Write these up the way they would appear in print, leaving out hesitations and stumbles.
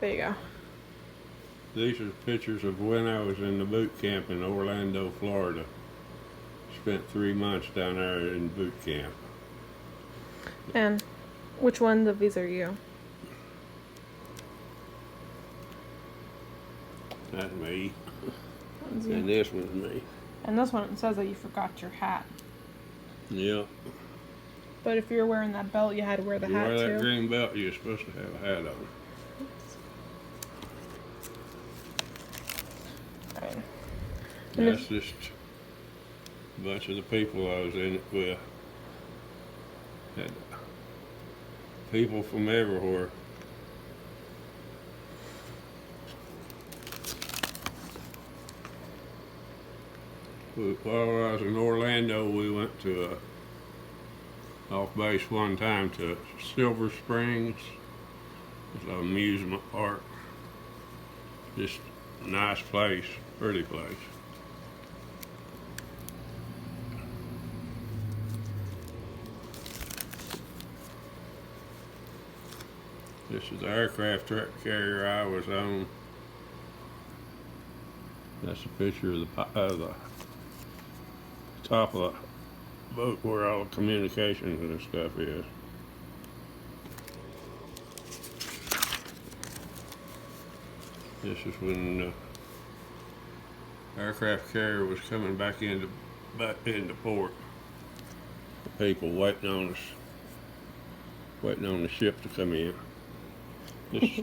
There you go. These are pictures of when I was in the boot camp in Orlando, Florida. Spent 3 months down there in boot camp. And which one of these are you? That's me. One's you. And this one's me. And this one, it says that you forgot your hat. Yep. But if you're wearing that belt, you had to wear the You hat wear that too. green belt, you're supposed to have a hat on. Right. That's just a bunch of the people I was in it with. Had people from everywhere. While I was in Orlando, we went to off base one time to Silver Springs. It's an amusement park. Just a nice place, pretty place. This is the aircraft carrier I was on. That's a picture of the top of the boat where all the communications and stuff is. This is when the aircraft carrier was coming back into port. The people waiting on us, waiting on the ship to come in. This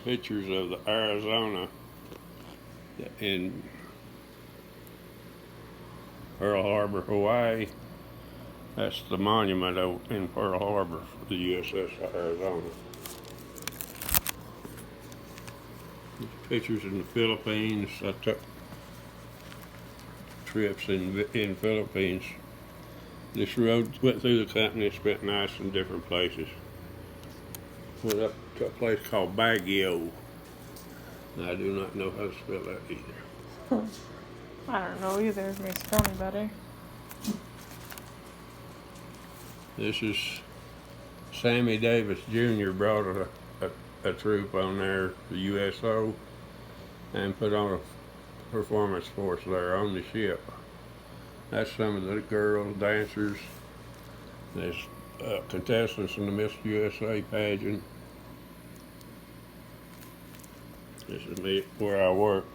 pictures of the Arizona in Pearl Harbor, Hawaii. That's the monument in Pearl Harbor for the USS Arizona. These pictures in the Philippines. I took trips in Philippines. This road went through the company, spent nights in different places. Went up to a place called Baguio. I do not know how to spell that either. I don't know either. It makes it me better. This is Sammy Davis Jr. brought a troop on there, the USO, and put on a performance force there on the ship. That's some of the girls, dancers. There's contestants in the Miss USA pageant. This is me where I work.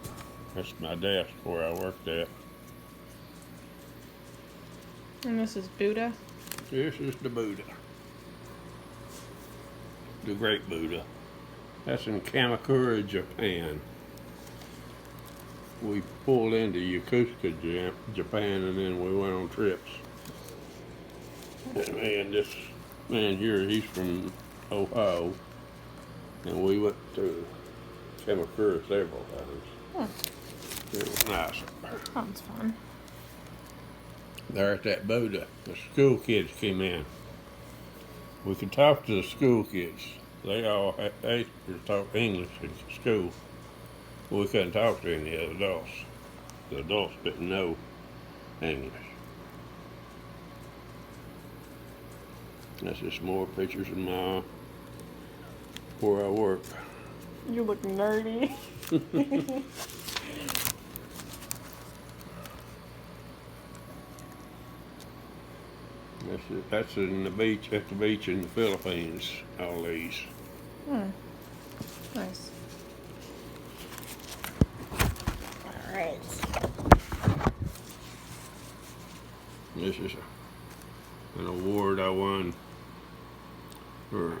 That's my desk where I worked at. And this is Buddha. This is the Buddha. The Great Buddha. That's in Kamakura, Japan. We pulled into Yokosuka, Japan, and then we went on trips. And this man here, he's from Ohio, and we went to Kamakura several times. It was nice. Sounds fun. There at that Buddha, the school kids came in. We could talk to the school kids. They were taught English in school. We couldn't talk to any of the adults. The adults didn't know English. That's just more pictures of where I work. You look nerdy. That's in the beach, at the beach in the Philippines, all these. Nice. Alright. This is an award I won for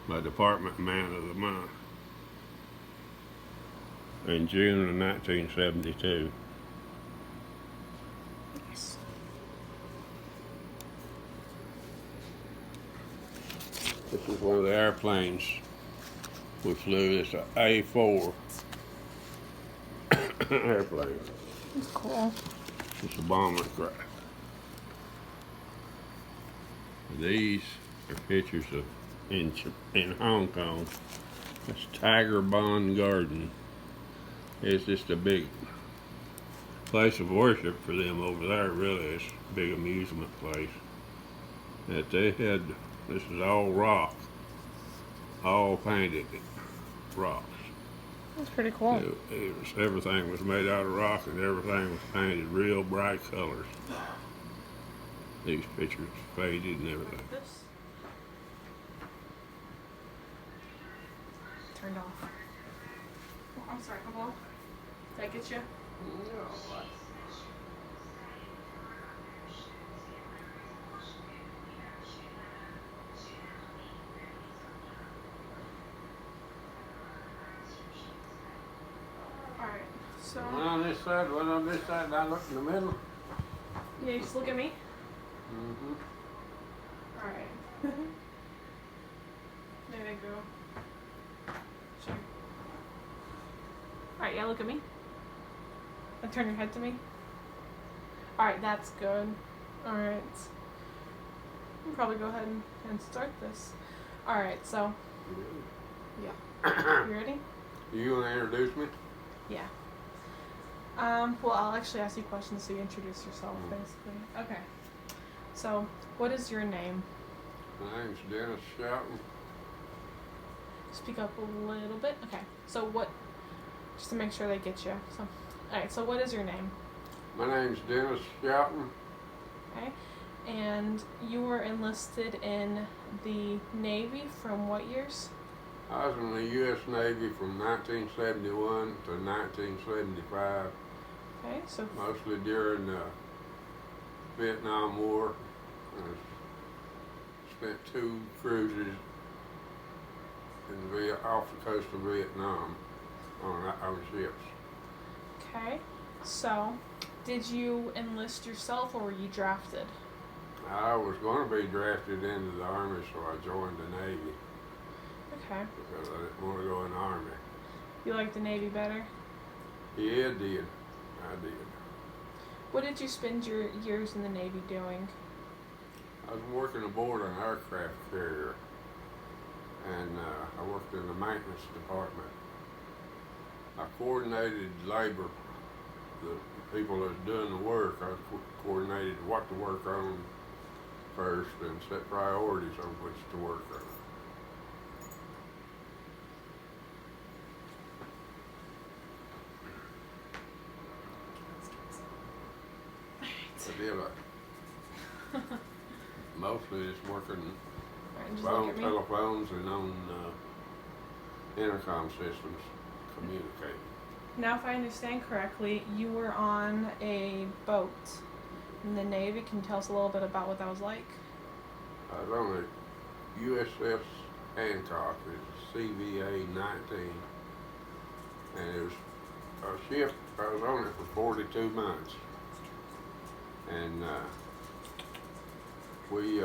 my Department Man of the Month in June of 1972. Nice. This is one of the airplanes we flew. It's an A4 airplane. That's cool. It's a bomber craft. These are pictures of in Hong Kong. It's Tiger Bond Garden. It's just a big place of worship for them over there. Really, it's a big amusement place. That they had. This is all rock. all painted rocks. That's pretty cool. It was everything was made out of rock, and everything was painted real bright colors. These pictures faded and everything. This turned off. Oh, I'm sorry, Pappaw. Did I get you? Alright, so. One on this side, one on this side, and I look in the middle. Yeah, you just look at me. Mm-hmm. Alright. There they go. Sure. Alright, yeah, look at me. And turn your head to me. Alright, that's good. Alright. We'll probably go ahead and start this. Alright, so. Yeah. You ready? You want to introduce me? Yeah. Well, I'll actually ask you questions so you introduce yourself, basically. Okay. So, what is your name? My name's Dennis Shelton. Speak up a little bit. Okay. So, what? Just to make sure they get you. So, alright, so what is your name? My name's Dennis Shelton. Okay. And you were enlisted in the Navy from what years? I was in the U.S. Navy from 1971 to 1975, Okay, so mostly during the Vietnam War. I spent 2 cruises off the coast of Vietnam on ships. okay. So, did you enlist yourself or were you drafted? I was going to be drafted into the Army, so I joined the Navy Okay. because I didn't want to go in the Army. You like the Navy better? Yeah, I did. What did you spend your years in the Navy doing? I was working aboard an aircraft carrier, and I worked in the maintenance department. I coordinated labor, the people that was doing the work. I coordinated what to work on first and set priorities on which to work on. I did mostly just working Alright, just look on at me. telephones and on intercom systems, communicating. Now, if I understand correctly, you were on a boat in the Navy. Can you tell us a little bit about what that was like? I was on a USS Hancock, it's CVA 19, and it was a ship. I was on it for 42 months, and we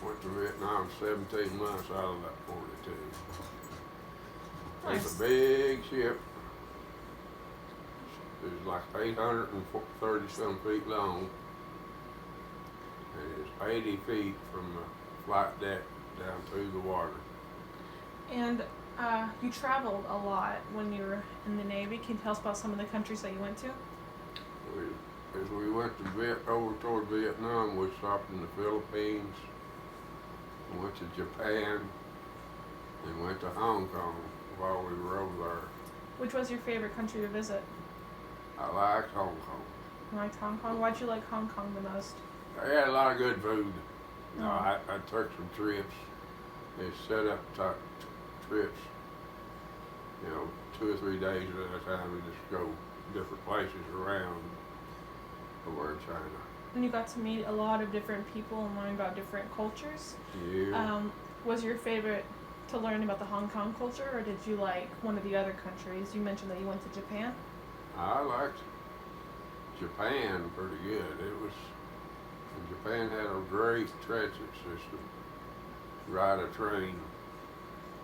went to Vietnam 17 months out of that 42. Nice. It's a big ship. It was like 830 some feet long, and it's 80 feet from the flight deck down to the water. And you traveled a lot when you were in the Navy. Can you tell us about some of the countries that you went to? As we went to over toward Vietnam, we stopped in the Philippines, we went to Japan, and went to Hong Kong while we were over there. Which was your favorite country to visit? I liked Hong Kong. You liked Hong Kong? Why'd you like Hong Kong the most? They had a lot of good food. No, Oh. I took some trips. They set up trips, 2 or 3 days at a time, and just go different places around over in China. And you got to meet a lot of different people and learn about different cultures. Yeah. Was your favorite to learn about the Hong Kong culture, or did you like one of the other countries? You mentioned that you went to Japan. I liked Japan pretty good. Japan had a great transit system. Ride a train.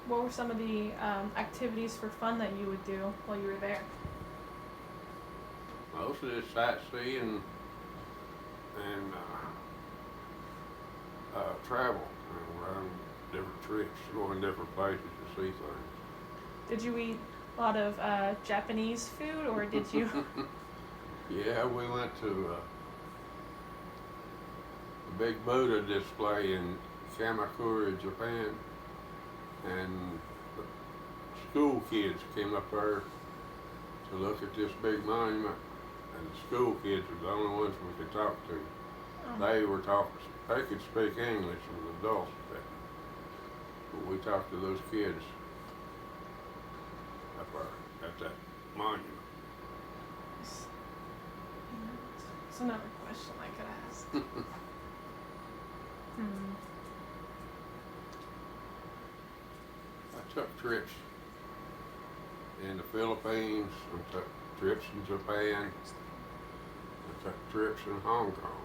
What were some of the activities for fun that you would do while you were there? Mostly just sightseeing and travel, around different trips, going different places to see things. Did you eat a lot of Japanese food, or did you? Yeah, we went to the big Buddha display in Kamakura, Japan. and the school kids came up there to look at this big monument, and the school kids were the only ones we could talk to. Oh. They could speak English as adults, but we talked to those kids up there at that monument. It's another question I could ask. I took trips in the Philippines, I took trips in Japan, I took trips in Hong Kong.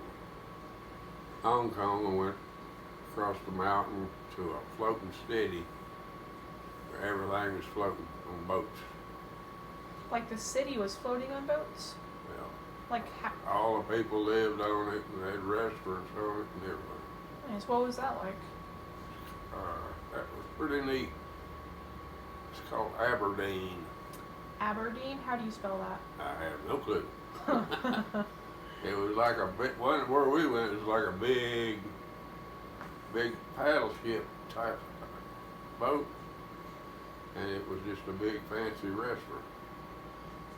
Hong Kong, I went across the mountain to a floating city where everything was floating on boats. Like the city was floating on boats? Well, Like how? all the people lived on it, and they had restaurants on it and everything. Nice. What was that like? That was pretty neat. It's called Aberdeen. Aberdeen? How do you spell that? I have no clue. It was like where we went, it was like a big paddle ship type boat, and it was just a big fancy restaurant.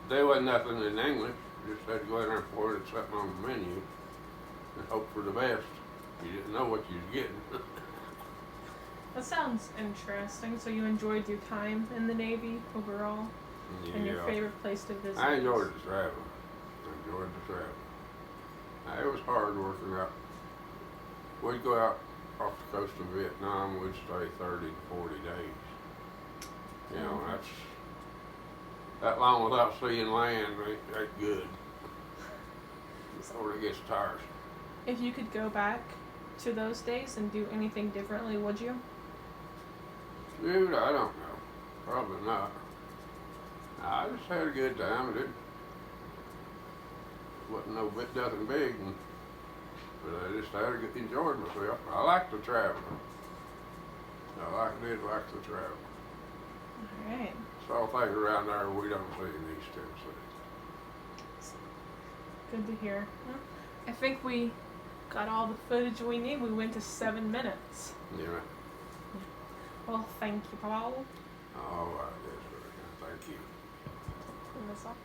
There wasn't nothing in English. You just had to go in there and order something on the menu and hope for the best. You didn't know what you was getting. That sounds interesting. So you enjoyed your time in the Navy overall? Yeah. And your favorite place to visit? I enjoyed the traveling. It was hard working out. We'd go out off the coast of Vietnam, we'd stay 30 to 40 days. You know, that's that long without seeing land ain't good. Or it gets tiresome. If you could go back to those days and do anything differently, would you? Dude, I don't know. Probably not. I just had a good time. It wasn't nothing big, but I just enjoyed myself. I like to travel. Did like to travel. All right. Saw things around there we don't see in East Tennessee. Good to hear. Well, I think we got all the footage we need. We went to 7 minutes. Yeah. Well, thank you, Paul. All right, yes, sir. Thank you. Turn this off.